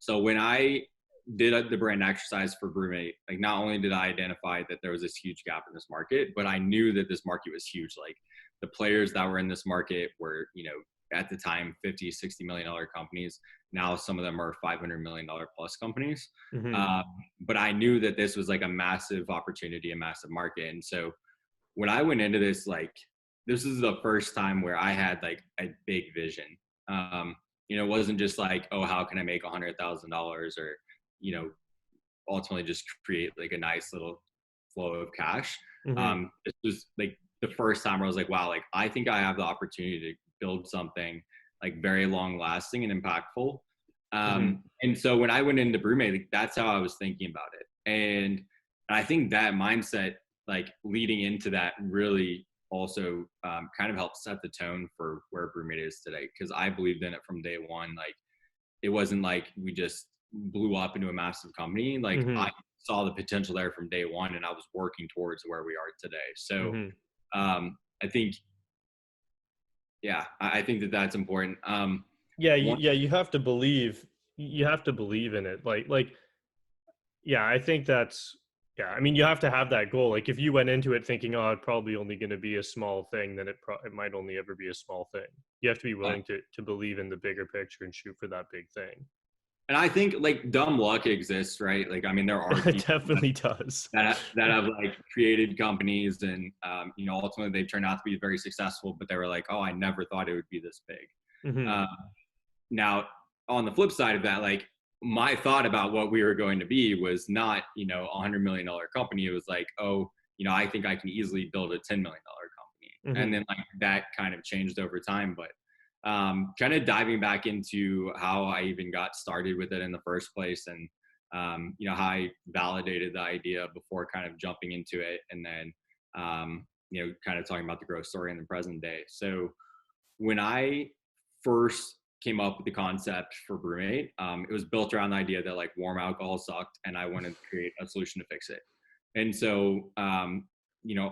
So when I did the brand exercise for BrewMate, like not only did I identify that there was this huge gap in this market, but I knew that this market was huge. Like the players that were in this market were, at the time, 50, $60 million companies. Now some of them are $500 million plus companies. Mm-hmm. But I knew that this was like a massive opportunity, a massive market. And so when I went into this, like, this is the first time where I had like a big vision. It wasn't just like, oh, how can I make $100,000 or, ultimately just create like a nice little flow of cash. Mm-hmm. This was like the first time where I was like, wow, like I think I have the opportunity to build something like very long lasting and impactful. Mm-hmm. And so when I went into BrewMate, like, that's how I was thinking about it. And I think that mindset, like leading into that, really also kind of helped set the tone for where BrewMate is today. Because I believed in it from day one. Like it wasn't like we just blew up into a massive company. Like Mm-hmm. I saw the potential there from day one, and I was working towards where we are today. So Mm-hmm. I think, yeah, I think that that's important. Yeah, One, you have to believe. You have to believe in it. Yeah, I think that's, yeah. I mean, you have to have that goal. Like, if you went into it thinking, "Oh, it's probably only going to be a small thing," then it might only ever be a small thing. You have to be willing to believe in the bigger picture and shoot for that big thing. and I think like dumb luck exists, right? Like, I mean, there are It people definitely does. that have like created companies and, ultimately they've turned out to be very successful, but they were like, oh, I never thought it would be this big. Mm-hmm. Uh, Now, on the flip side of that, like my thought about what we were going to be was not, $100 million company. It was like, oh, I think I can easily build a $10 million company. And Mm-hmm. then like that kind of changed over time. But kind of diving back into how I even got started with it in the first place, and how I validated the idea before kind of jumping into it, and then kind of talking about the growth story in the present day. So when I first came up with the concept for BrewMate, it was built around the idea that like warm alcohol sucked, and I wanted to create a solution to fix it. And so,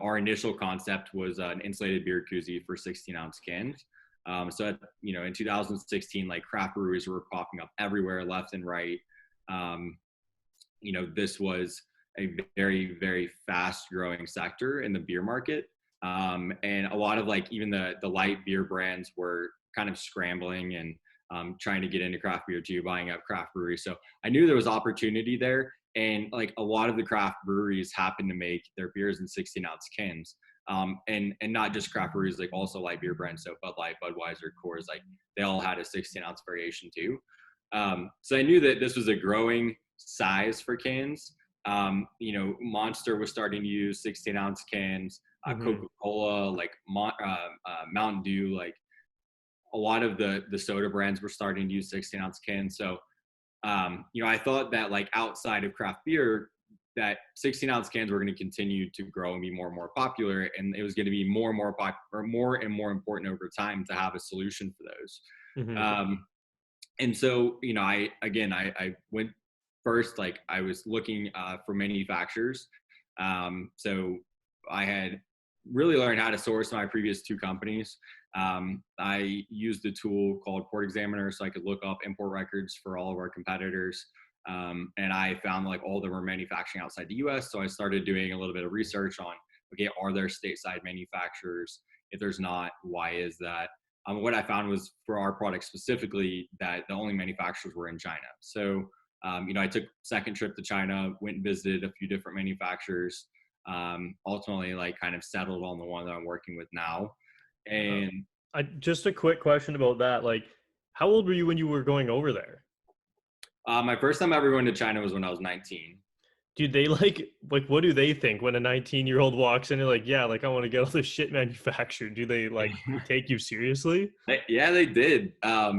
our initial concept was an insulated beer koozie for 16-ounce cans. In 2016, like craft breweries were popping up everywhere, left and right. This was a very, very fast growing sector in the beer market. And a lot of like even the light beer brands were kind of scrambling and trying to get into craft beer too, buying up craft breweries. So I knew there was opportunity there. And like a lot of the craft breweries happen to make their beers in 16-ounce cans. And not just craft breweries, like also light beer brands. So Bud Light, Budweiser, Coors, like they all had a 16-ounce variation too. So I knew that this was a growing size for cans. Monster was starting to use 16-ounce cans. Mm-hmm. Coca-Cola, like Mountain Dew, like a lot of the soda brands were starting to use 16-ounce cans. So, I thought that like outside of craft beer, that 16-ounce cans were going to continue to grow and be more and more popular, and it was going to be more and more popular, more and more important over time to have a solution for those. Mm-hmm. And so, I went first, like I was looking for manufacturers. So I had really learned how to source my previous two companies. I used a tool called Port Examiner so I could look up import records for all of our competitors. And I found like all of them were manufacturing outside the US. So I started doing a little bit of research on, okay, are there stateside manufacturers? If there's not, why is that? What I found was for our product specifically that the only manufacturers were in China. So, I took a second trip to China, went and visited a few different manufacturers, ultimately like kind of settled on the one that I'm working with now. And Just a quick question about that. Like, how old were you when you were going over there? my first time ever going to China was when I was 19. Do they like what do they think when a 19-year-old walks in and like, yeah, like I want to get all this shit manufactured? Do they like take you seriously? Yeah, they did.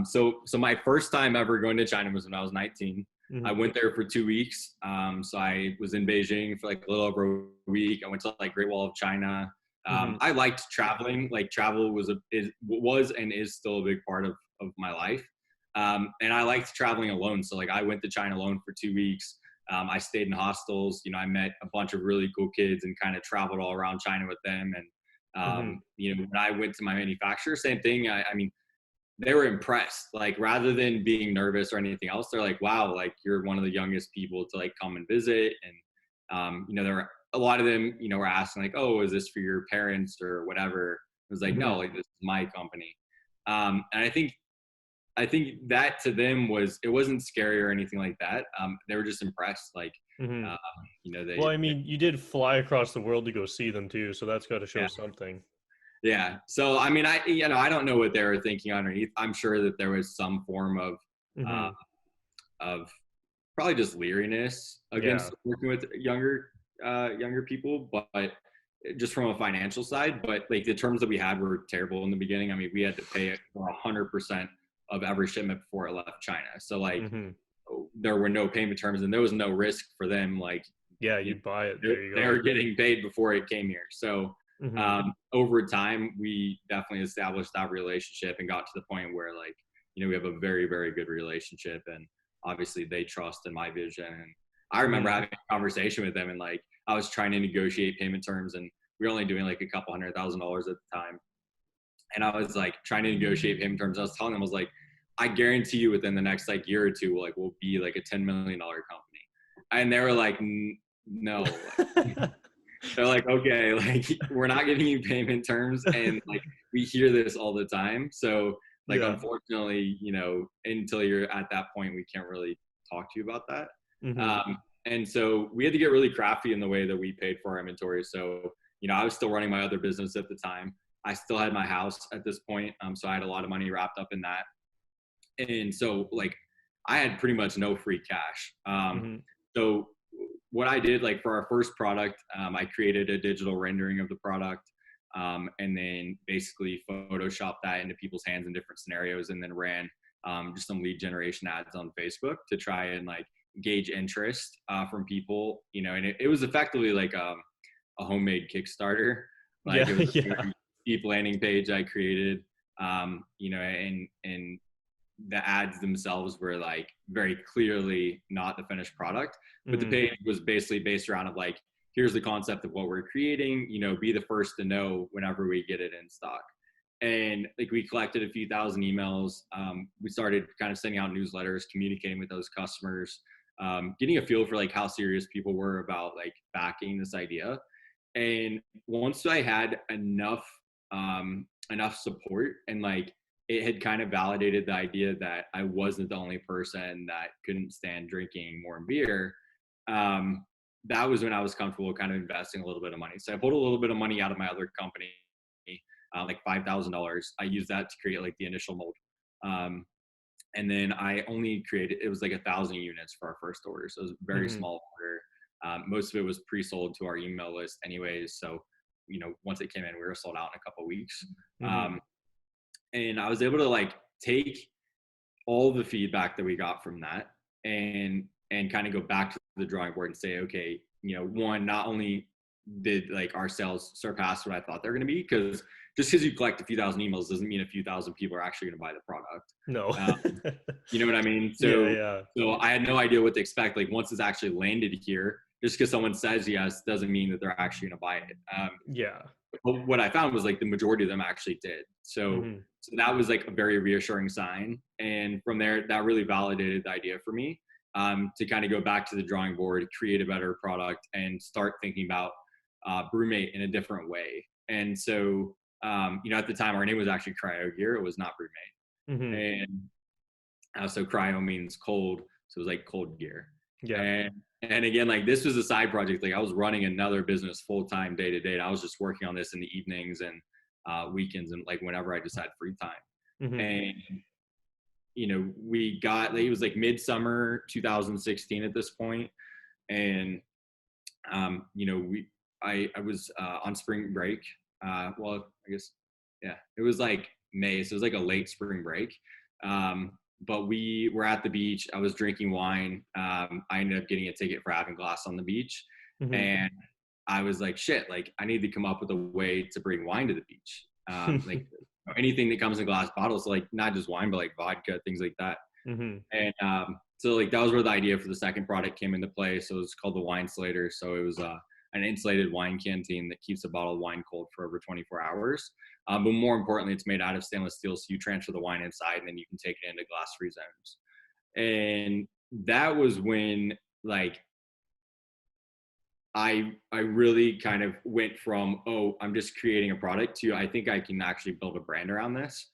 So my first time ever going to China was when I was 19. I Mm-hmm. went there for 2 weeks. So I was in Beijing for like a little over a week. I went to like Great Wall of China. Mm-hmm. I liked traveling. Like travel was and is still a big part of my life. And I liked traveling alone. So like I went to China alone for 2 weeks. I stayed in hostels. I met a bunch of really cool kids and kind of traveled all around China with them. And Mm-hmm. when I went to my manufacturer, same thing. I mean, they were impressed. Like, rather than being nervous or anything else, they're like, wow, like you're one of the youngest people to like come and visit. And you know, there were a lot of them, you know, were asking like, oh, is this for your parents or whatever? It was like, Mm-hmm. no, like this is my company. And I think that to them it wasn't scary or anything like that. They were just impressed. Like, Mm-hmm. uh, you know, Well, I mean, you did fly across the world to go see them too, so that's got to show yeah, something. yeah. So, I mean, you know, I don't know what they were thinking underneath. I'm sure that there was some form uh, Mm-hmm. of probably just leeriness Yeah. against working with younger people, but just from a financial side. But like the terms that we had were terrible in the beginning. I mean, we had to pay it for 100% of every shipment before it left China. So like Mm-hmm. there were no payment terms and there was no risk for them. Like, Yeah, you you buy it. know, There you they go. were getting paid before it came here. So Mm-hmm. over time, we definitely established that relationship and got to the point where like, you know, we have a very, very good relationship, and obviously they trust in my vision. And I remember Mm-hmm. having a conversation with them, and like I was trying to negotiate payment terms, and we were only doing like a couple $100,000 at the time. And I was like trying to negotiate payment terms. I was telling them, I was like, I guarantee you within the next like year or two, like we'll be like a $10 million company. And they were like, no. They're like, okay, like we're not giving you payment terms, and like we hear this all the time. So like, Yeah. unfortunately, you know, until you're at that point, we can't really talk to you about that. Mm-hmm. And so we had to get really crafty in the way that we paid for our inventory. So, you know, I was still running my other business at the time. I still had my house at this point. So I had a lot of money wrapped up in that. And so like I had pretty much no free cash. Mm-hmm. So what I did, like for our first product, I created a digital rendering of the product, and then basically photoshopped that into people's hands in different scenarios, and then ran just some lead generation ads on Facebook to try and like gauge interest from people, you know. And it was effectively like a homemade Kickstarter. Like Yeah. it was a Yeah. very cheap landing page I created, you know, and the ads themselves were like very clearly not the finished product, but the Mm-hmm. page was basically based around of like, here's the concept of what we're creating, you know, be the first to know whenever we get it in stock. And like we collected a few thousand emails. We started kind of sending out newsletters, communicating with those customers, getting a feel for like how serious people were about like backing this idea. And once I had enough support, and like it had kind of validated the idea that I wasn't the only person that couldn't stand drinking more beer, that was when I was comfortable kind of investing a little bit of money. So I pulled a little bit of money out of my other company, like $5,000. I used that to create like the initial mold. Um, and then I only created, it was like 1,000 units for our first order. So it was a very Mm-hmm. small order. Most of it was pre-sold to our email list anyways. So, you know, once it came in, we were sold out in a couple of weeks. Mm-hmm. Um, and I was able to like take all the feedback that we got from that, and kind of go back to the drawing board and say, okay, you know, one, not only did like our sales surpass what I thought they're going to be, because just because you collect a few thousand emails doesn't mean a few thousand people are actually going to buy the product. No. You know what I mean? Yeah. So, Yeah. so I had no idea what to expect. Like once it's actually landed here, just because someone says yes doesn't mean that they're actually going to buy it. Yeah. But what I found was like the majority of them actually did. Mm-hmm. So that was like a very reassuring sign. And from there, that really validated the idea for me, to kind of go back to the drawing board, create a better product, and start thinking about Brewmate in a different way. And so, you know, at the time, our name was actually Cryo Gear. It was not Mm-hmm. Brewmate. And so cryo means cold. So it was like cold gear. Yeah. And again, like this was a side project. Like I was running another business full time, day to day. I was just working on this in the evenings and weekends, and like whenever I just had free time. Mm-hmm. And you know, we got like, it was like midsummer 2016 at this point, and you know, I was on spring break. Well, I guess yeah, it was like May, so it was like a late spring break. But we were at the beach. I was drinking wine. I ended up getting a ticket for having glass on the beach, Mm-hmm. and I was like, shit, like I need to come up with a way to bring wine to the beach. Like anything that comes in glass bottles, like not just wine, but like vodka, things like that. Mm-hmm. And so like that was where the idea for the second product came into play. So it was called the Wine Slater. So it was an insulated wine canteen that keeps a bottle of wine cold for over 24 hours. But more importantly, it's made out of stainless steel, so you transfer the wine inside and then you can take it into glass-free zones. And that was when like I really kind of went from, oh, I'm just creating a product, to I think I can actually build a brand around this.